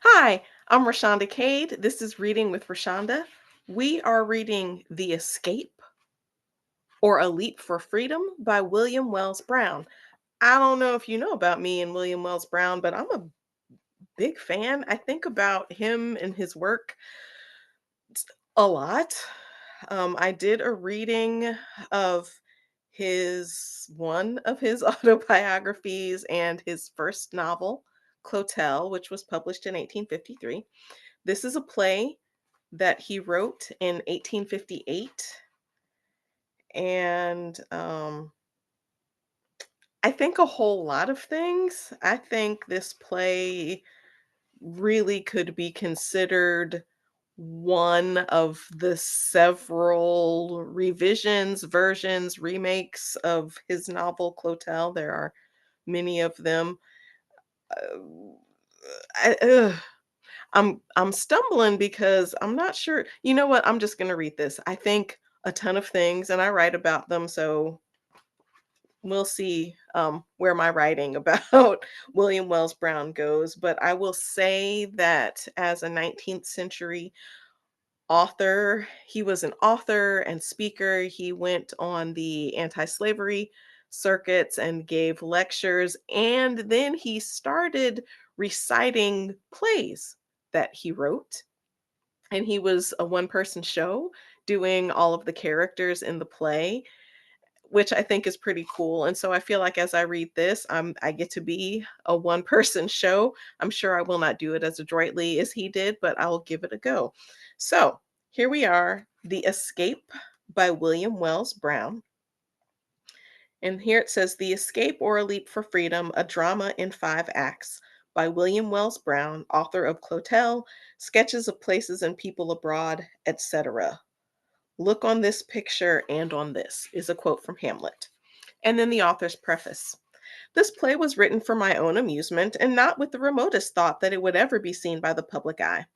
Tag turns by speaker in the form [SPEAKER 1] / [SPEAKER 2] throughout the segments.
[SPEAKER 1] Hi, I'm Rashonda Cade. This is Reading with Rashonda. We are reading The Escape or A Leap for Freedom by William Wells Brown. I don't know if you know about me and William Wells Brown, but I'm a big fan. I think about him and his work a lot. I did a reading of one of his autobiographies and his first novel, Clotel, which was published in 1853. This is a play that he wrote in 1858. And I think a whole lot of things. I think this play really could be considered one of the several revisions, versions, remakes of his novel Clotel. There are many of them. Uh, I, ugh, I'm stumbling because I'm not sure. You know what? I'm just gonna read this. I think a ton of things and I write about them, so we'll see where my writing about William Wells Brown goes. But I will say that as a 19th century author, he was an author and speaker. He went on the anti-slavery circuits and gave lectures, and then he started reciting plays that he wrote, and he was a one person show doing all of the characters in the play, which I think is pretty cool. And so I feel like as I read this, I get to be a one person show. I'm sure I will not do it as adroitly as he did, but I'll give it a go. So here we are, The Escape by William Wells Brown. And here it says The Escape or A Leap for Freedom, a drama in 5 acts by William Wells Brown, author of Clotel, Sketches of Places and People Abroad, etc. Look on this picture and on this is a quote from Hamlet. And then the author's preface. This play was written for my own amusement and not with the remotest thought that it would ever be seen by the public eye.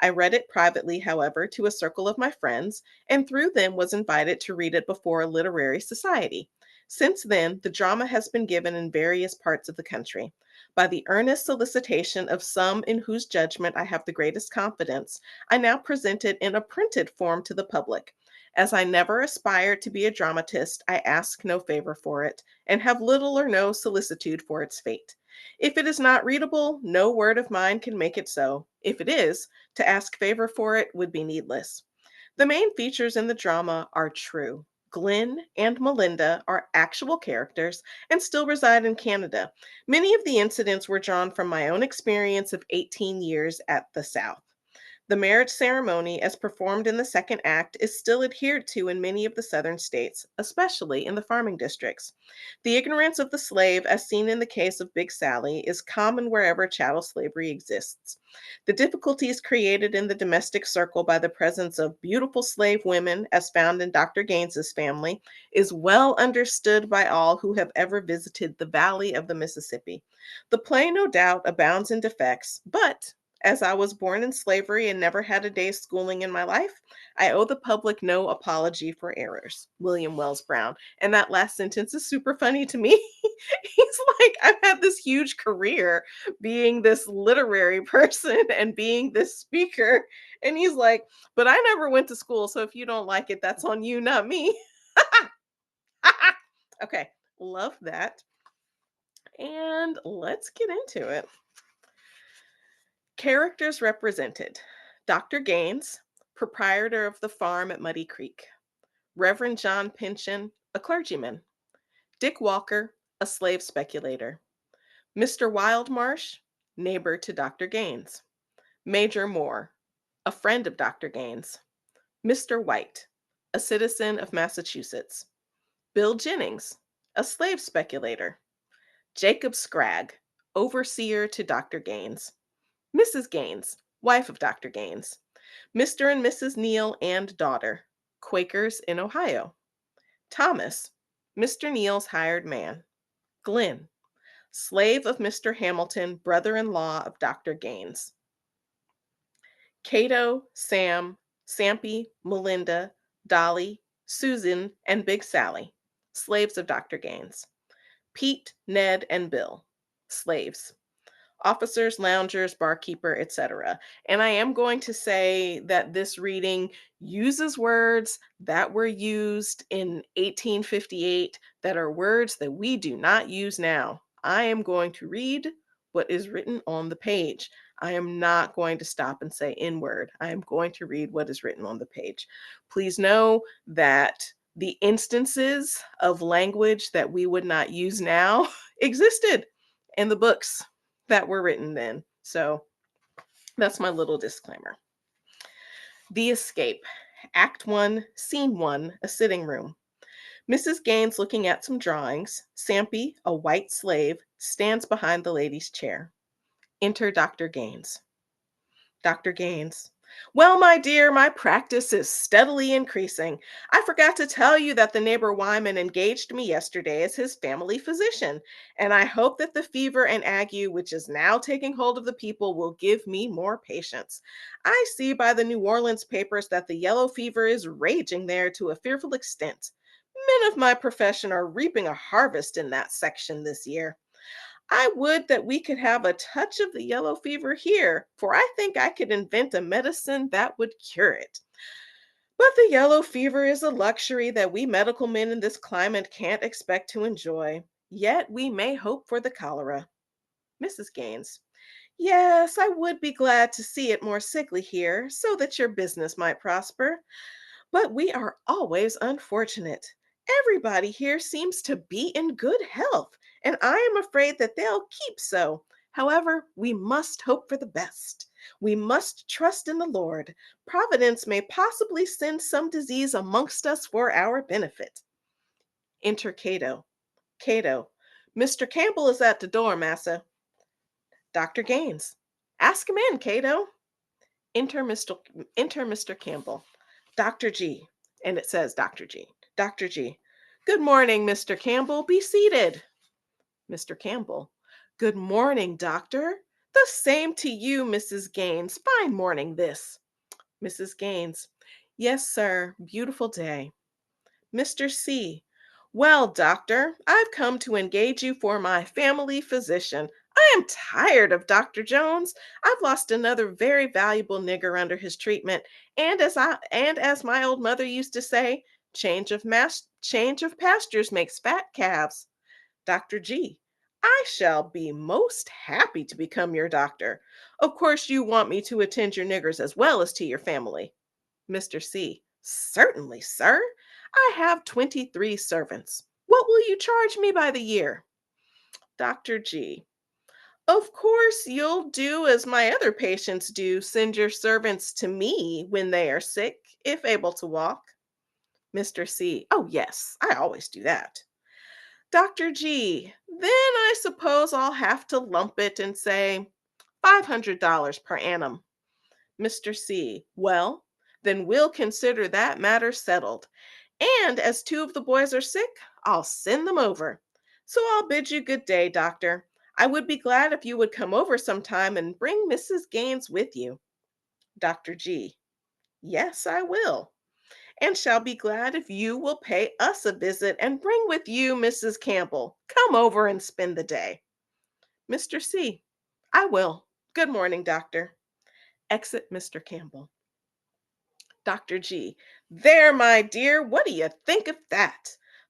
[SPEAKER 1] I read it privately, however, to a circle of my friends, and through them was invited to read it before a literary society. Since then, the drama has been given in various parts of the country. By the earnest solicitation of some in whose judgment I have the greatest confidence, I now present it in a printed form to the public. As I never aspired to be a dramatist, I ask no favor for it, and have little or no solicitude for its fate. If it is not readable, no word of mine can make it so. If it is, to ask favor for it would be needless. The main features in the drama are true. Glenn and Melinda are actual characters and still reside in Canada. Many of the incidents were drawn from my own experience of 18 years at the South. The marriage ceremony, as performed in the second act, is still adhered to in many of the southern states, especially in the farming districts. The ignorance of the slave, as seen in the case of Big Sally, is common wherever chattel slavery exists. The difficulties created in the domestic circle by the presence of beautiful slave women, as found in Dr. Gaines's family, is well understood by all who have ever visited the valley of the Mississippi. The play, no doubt, abounds in defects, but as I was born in slavery and never had a day's schooling in my life, I owe the public no apology for errors. William Wells Brown. And that last sentence is super funny to me. He's like, I've had this huge career being this literary person and being this speaker. And he's like, but I never went to school. So if you don't like it, that's on you, not me. Okay, love that. And let's get into it. Characters represented: Dr. Gaines, proprietor of the farm at Muddy Creek; Reverend John Pynchon, a clergyman; Dick Walker, a slave speculator; Mr. Wildmarsh, neighbor to Dr. Gaines; Major Moore, a friend of Dr. Gaines; Mr. White, a citizen of Massachusetts; Bill Jennings, a slave speculator; Jacob Scragg, overseer to Dr. Gaines; Mrs. Gaines, wife of Dr. Gaines; Mr. and Mrs. Neal and daughter, Quakers in Ohio; Thomas, Mr. Neal's hired man; Glenn, slave of Mr. Hamilton, brother-in-law of Dr. Gaines; Cato, Sam, Sampy, Melinda, Dolly, Susan, and Big Sally, slaves of Dr. Gaines; Pete, Ned, and Bill, slaves. officers, loungers, barkeeper, etc. And I am going to say that this reading uses words that were used in 1858 that are words that we do not use now. I am going to read what is written on the page. I am not going to stop and say in word. I am going to read what is written on the page. Please know that the instances of language that we would not use now existed in the books that were written then. So that's my little disclaimer. The Escape, Act 1, Scene 1, a sitting room. Mrs. Gaines looking at some drawings. Sampy, a white slave, stands behind the lady's chair. Enter Dr. Gaines. Dr. Gaines. Well, my dear, my practice is steadily increasing. I forgot to tell you that the neighbor Wyman engaged me yesterday as his family physician, and I hope that the fever and ague which is now taking hold of the people will give me more patience. I see by the New Orleans papers that the yellow fever is raging there to a fearful extent. Men of my profession are reaping a harvest in that section this year. I would that we could have a touch of the yellow fever here, for I think I could invent a medicine that would cure it. But the yellow fever is a luxury that we medical men in this climate can't expect to enjoy. Yet we may hope for the cholera. Mrs. Gaines. Yes, I would be glad to see it more sickly here, so that your business might prosper. But we are always unfortunate. Everybody here seems to be in good health, and I am afraid that they'll keep so. However, we must hope for the best. We must trust in the Lord. Providence may possibly send some disease amongst us for our benefit. Enter Cato. Cato. Mr. Campbell is at the door, massa. Dr. Gaines. Ask him in, Cato. Enter Mr. Enter Mr. Campbell. Dr. G. And it says Dr. G. Dr. G. Good morning, Mr. Campbell. Be seated. Mr. Campbell. Good morning, doctor. The same to you, Mrs. Gaines. Fine morning this. Mrs. Gaines. Yes, sir. Beautiful day. Mr. C. Well, doctor, I've come to engage you for my family physician. I am tired of Dr. Jones. I've lost another very valuable nigger under his treatment, and as my old mother used to say, change of pastures makes fat calves. Dr. G. I shall be most happy to become your doctor. Of course, you want me to attend your niggers as well as to your family. Mr. C. Certainly, sir. I have 23 servants. What will you charge me by the year? Dr. G. Of course, you'll do as my other patients do, send your servants to me when they are sick, if able to walk. Mr. C. Oh, yes, I always do that. Dr. G. Then I suppose I'll have to lump it and say $500 per annum. Mr. C. Well, then we'll consider that matter settled. And as two of the boys are sick, I'll send them over. So I'll bid you good day, doctor. I would be glad if you would come over sometime and bring Mrs. Gaines with you. Dr. G. Yes, I will. And shall be glad if you will pay us a visit and bring with you Mrs. Campbell. Come over and spend the day. Mr. C. I will. Good morning, doctor. Exit Mr. Campbell. Dr. G. There, my dear, what do you think of that?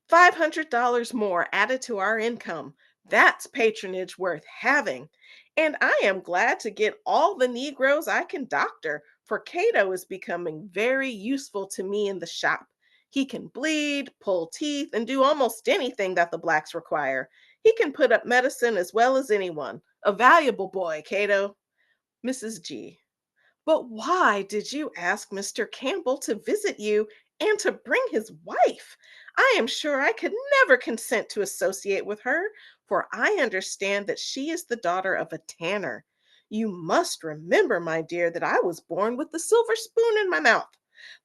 [SPEAKER 1] $500 more added to our income. That's patronage worth having. And I am glad to get all the Negroes I can doctor, for Cato is becoming very useful to me in the shop. He can bleed, pull teeth, and do almost anything that the blacks require. He can put up medicine as well as anyone. A valuable boy, Cato. Mrs. G. But why did you ask Mr. Campbell to visit you and to bring his wife? I am sure I could never consent to associate with her, for I understand that she is the daughter of a tanner. You must remember, my dear, that I was born with the silver spoon in my mouth.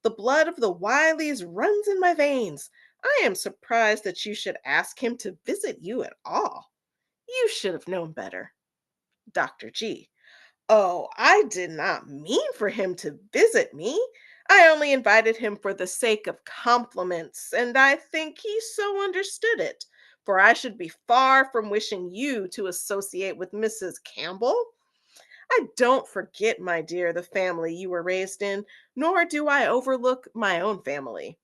[SPEAKER 1] The blood of the Wileys runs in my veins. I am surprised that you should ask him to visit you at all. You should have known better. Dr. G. Oh, I did not mean for him to visit me. I only invited him for the sake of compliments, and I think he so understood it. for I should be far from wishing you to associate with Mrs. Campbell. I don't forget, my dear, the family you were raised in, nor do I overlook my own family.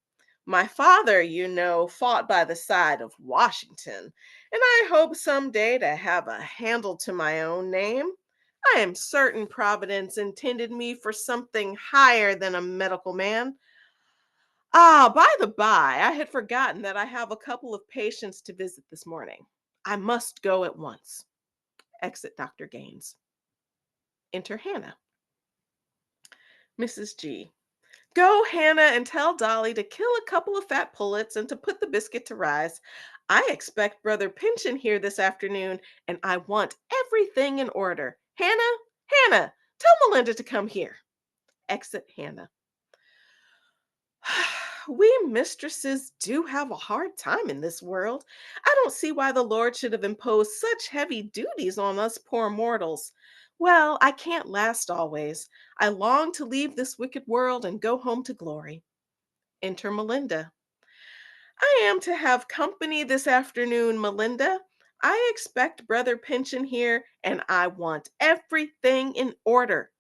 [SPEAKER 1] My father, you know, fought by the side of Washington, and I hope someday to have a handle to my own name. I am certain Providence intended me for something higher than a medical man. Ah, by the by, I had forgotten that I have a couple of patients to visit this morning. I must go at once. Exit Dr. Gaines. Enter Hannah. Mrs. G. Go, Hannah, and tell Dolly to kill a couple of fat pullets and to put the biscuit to rise. I expect Brother Pinchin here this afternoon, and I want everything in order. Hannah, Hannah, tell Melinda to come here. Exit Hannah. We mistresses do have a hard time in this world. I don't see why the Lord should have imposed such heavy duties on us poor mortals. Well, I can't last always. I long to leave this wicked world and go home to glory. Enter Melinda. I am to have company this afternoon, Melinda. I expect Brother Pinchin here, and I want everything in order.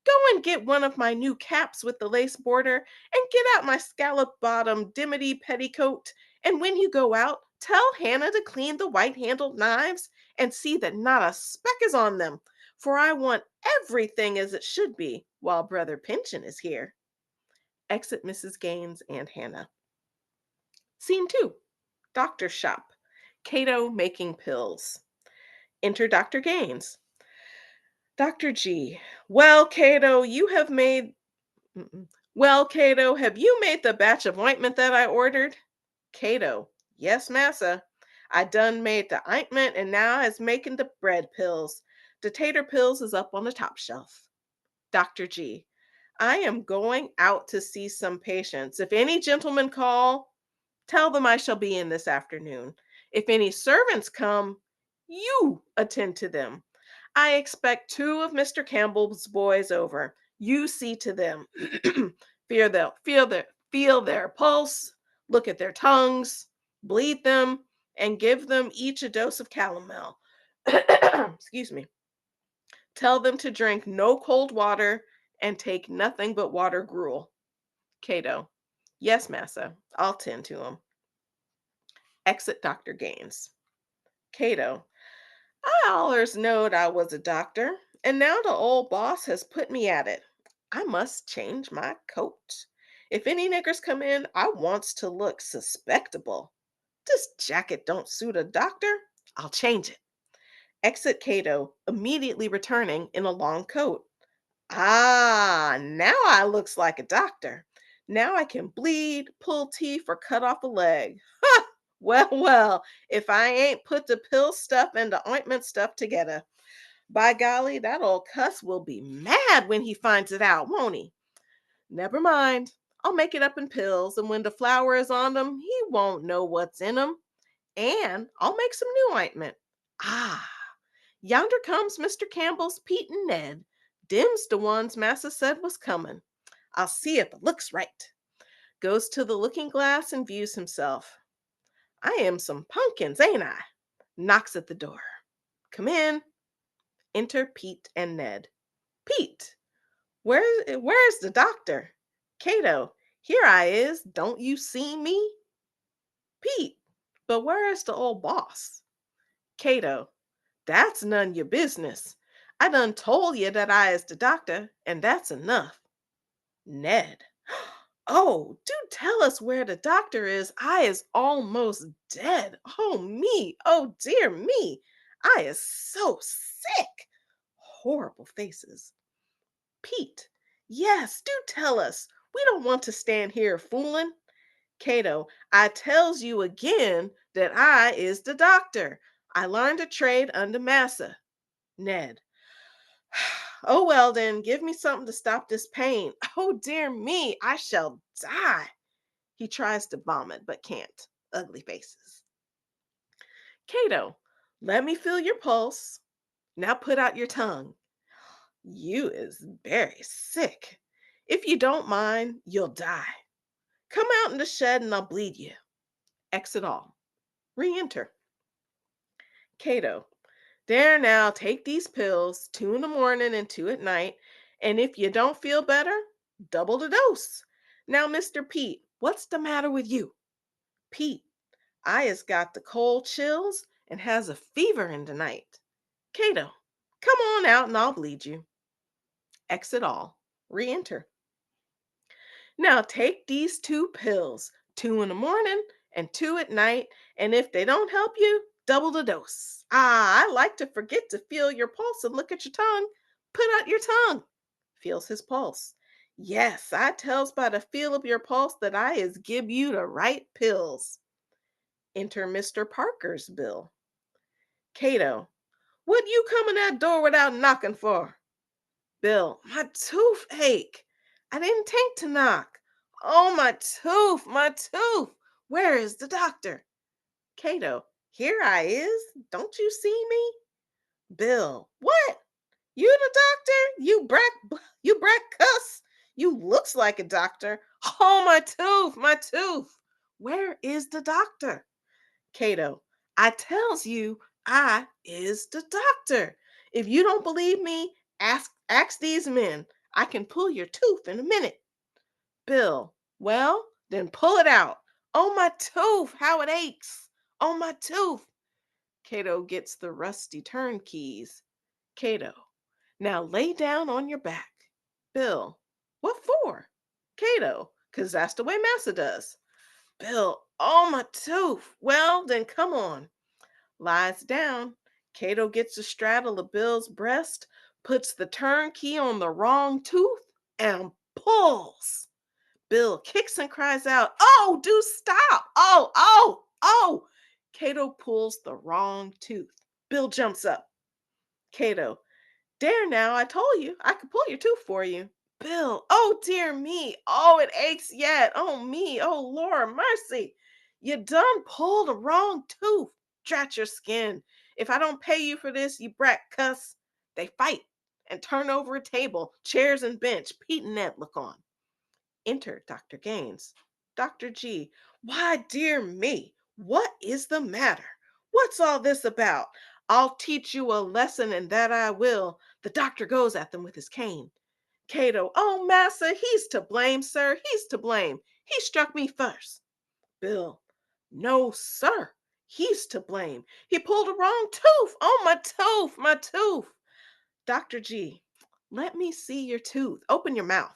[SPEAKER 1] Go and get one of my new caps with the lace border, and get out my scallop bottom dimity petticoat. And when you go out, tell Hannah to clean the white handled knives and see that not a speck is on them, for I want everything as it should be while Brother Pinchin is here. Exit Mrs. Gaines and Hannah. Scene 2. Doctor's shop. Cato making pills. Enter Dr. Gaines. Dr. G. Well, Cato, you have made. Well, Cato, have you made the batch of ointment that I ordered? Cato. Yes, massa. I done made the ointment and now is making the bread pills. The tater pills is up on the top shelf. Dr. G. I am going out to see some patients. If any gentlemen call, tell them I shall be in this afternoon. If any servants come, you attend to them. I expect two of Mr. Campbell's boys over. You see to them. Feel their pulse, look at their tongues, bleed them, and give them each a dose of calomel. Excuse me. Tell them to drink no cold water and take nothing but water gruel. Cato. Yes, massa. I'll tend to them. Exit Dr. Gaines. Cato. I allers knowed I was a doctor, and now the old boss has put me at it. I must change my coat. If any niggers come in, I wants to look suspectable. This jacket don't suit a doctor. I'll change it. Exit Cato, immediately returning in a long coat. Ah, now I looks like a doctor. Now I can bleed, pull teeth, or cut off a leg. Ha! Well, well, if I ain't put the pill stuff and the ointment stuff together. By golly, that old cuss will be mad when he finds it out, won't he? Never mind. I'll make it up in pills, and when the flour is on them, he won't know what's in them. And I'll make some new ointment. Ah, yonder comes Mr. Campbell's Pete and Ned. Dim's the ones Massa said was coming. I'll see if it looks right. Goes to the looking glass and views himself. I am some pumpkins, ain't I? Knocks at the door. Come in. Enter Pete and Ned. Pete, where's the doctor? Cato, here I is. Don't you see me? Pete, but where is the old boss? Cato, that's none your business. I done told you that I is the doctor, and that's enough. Ned, oh, do tell us where the doctor is. I is almost dead. Oh me, oh dear me. I is so sick. Horrible faces. Pete, yes, do tell us. We don't want to stand here fooling. Cato, I tells you again that I is the doctor. I learned a trade under Massa. Ned, oh well then, give me something to stop this pain. Oh dear me, I shall die. He tries to vomit but can't. Ugly faces. Cato, let me feel your pulse. Now put out your tongue. You is very sick. If you don't mind, you'll die. Come out in the shed and I'll bleed you. Exit all. Re-enter. Cato, there now, take these pills, two in the morning and two at night. And if you don't feel better, double the dose. Now, Mr. Pete, what's the matter with you? Pete, I has got the cold chills and has a fever in the night. Cato, come on out and I'll bleed you. Exit all. Re enter. Now take these two pills, two in the morning and two at night, and if they don't help you, double the dose. Ah, I like to forget to feel your pulse and look at your tongue. Put out your tongue. Feels his pulse. Yes, I tells by the feel of your pulse that I is give you the right pills. Enter Mr. Parker's bill. Cato, what you come in that door without knocking for? Bill, my toothache. I didn't think to knock. Oh, my tooth, my tooth. Where is the doctor? Cato, here I is. Don't you see me? Bill, what? You the doctor? You brat cuss. You looks like a doctor. Oh, my tooth, my tooth. Where is the doctor? Cato, I tells you I is the doctor. If you don't believe me, ask these men. I can pull your tooth in a minute. Bill, well, then pull it out. Oh, my tooth, how it aches. Oh, my tooth. Cato gets the rusty turnkeys. Cato, now lay down on your back. Bill, what for? Cato, 'cause that's the way Massa does. Bill, oh, my tooth. Well, then come on. Lies down. Cato gets a straddle of Bill's breast, puts the turnkey on the wrong tooth, and pulls. Bill kicks and cries out, "Oh, do stop! Oh, oh, oh!" Cato pulls the wrong tooth. Bill jumps up. Cato, there now, I told you I could pull your tooth for you. Bill, oh dear me. Oh, it aches yet. Oh me. Oh Lord mercy. You done pulled the wrong tooth. Drat your skin. If I don't pay you for this, you brat cuss. They fight and turn over a table, chairs and bench. Pete and Ned look on. Enter Dr. Gaines. Dr. G. Why, dear me, what is the matter? What's all this about? I'll teach you a lesson, and that I will. The doctor goes at them with his cane. Cato, oh, massa, he's to blame, sir. He's to blame. He struck me first. Bill, no, sir. He's to blame. He pulled a wrong tooth. Oh, my tooth, my tooth. Dr. G, let me see your tooth. Open your mouth.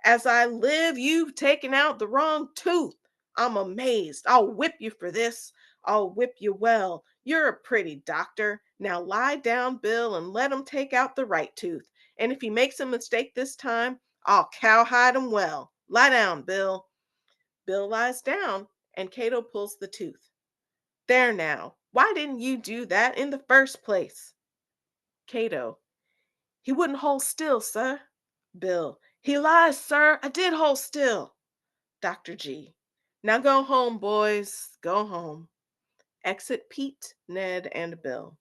[SPEAKER 1] As I live, you've taken out the wrong tooth. I'm amazed. I'll whip you for this. I'll whip you well. You're a pretty doctor. Now lie down, Bill, and let him take out the right tooth. And if he makes a mistake this time, I'll cowhide him well. Lie down, Bill. Bill lies down, and Cato pulls the tooth. There now. Why didn't you do that in the first place? Cato. He wouldn't hold still, sir. Bill. He lies, sir. I did hold still. Dr. G. Now go home, boys. Go home. Exit Pete, Ned, and Bill.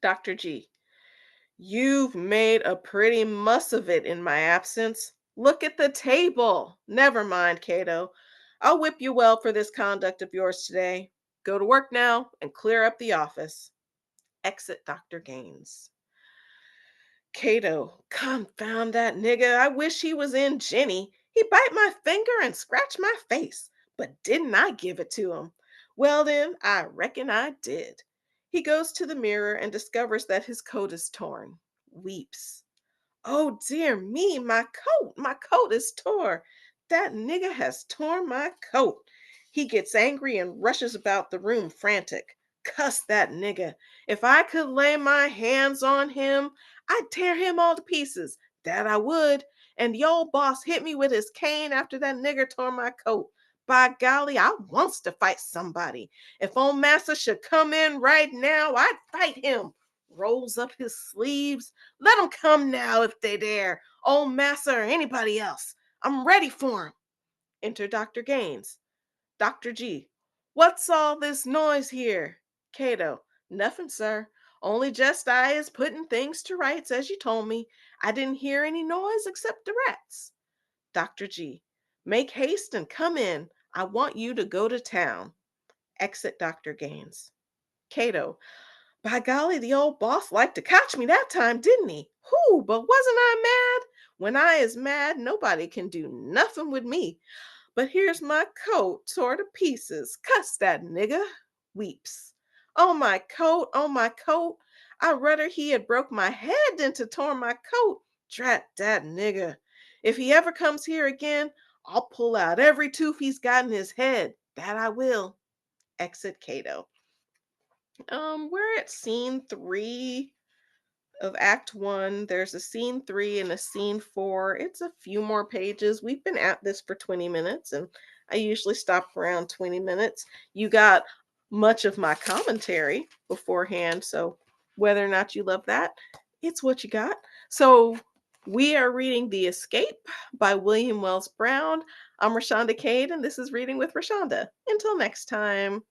[SPEAKER 1] Dr. G. You've made a pretty muss of it in my absence. Look at the table. Never mind, Cato. I'll whip you well for this conduct of yours today. Go to work now and clear up the office. Exit Dr. Gaines. Cato, confound that nigger. I wish he was in Jenny. He bite my finger and scratch my face. But didn't I give it to him? Well, then, I reckon I did. He goes to the mirror and discovers that his coat is torn. Weeps. Oh, dear me, my coat is tore. That nigger has torn my coat. He gets angry and rushes about the room frantic. Cuss that nigger. If I could lay my hands on him, I'd tear him all to pieces. That I would. And the old boss hit me with his cane after that nigger tore my coat. By golly, I wants to fight somebody. If old massa should come in right now, I'd fight him. Rolls up his sleeves. Let 'em come now if they dare. Old massa or anybody else. I'm ready for 'em. Enter Dr. Gaines. Dr. G. What's all this noise here? Cato. Nothing, sir. Only just I is putting things to rights as you told me. I didn't hear any noise except the rats. Dr. G. Make haste and come in. I want you to go to town. Exit Dr. Gaines. Cato. By golly, the old boss liked to catch me that time, didn't he? Whoo, but wasn't I mad? When I is mad, nobody can do nothing with me. But here's my coat tore to pieces. Cuss that nigga. Weeps. Oh my coat. I'd rather he had broke my head than to torn my coat. Drat that nigga. If he ever comes here again, I'll pull out every tooth he's got in his head. That I will. Exit Cato. We're at scene 3 of Act 1. There's a scene 3 and a scene 4. It's a few more pages. We've been at this for 20 minutes, and I usually stop around 20 minutes. You got much of my commentary beforehand, so whether or not you love that, it's what you got. So we are reading The Escape by William Wells Brown. I'm Rashonda Cade, and this is Reading with Rashonda. Until next time.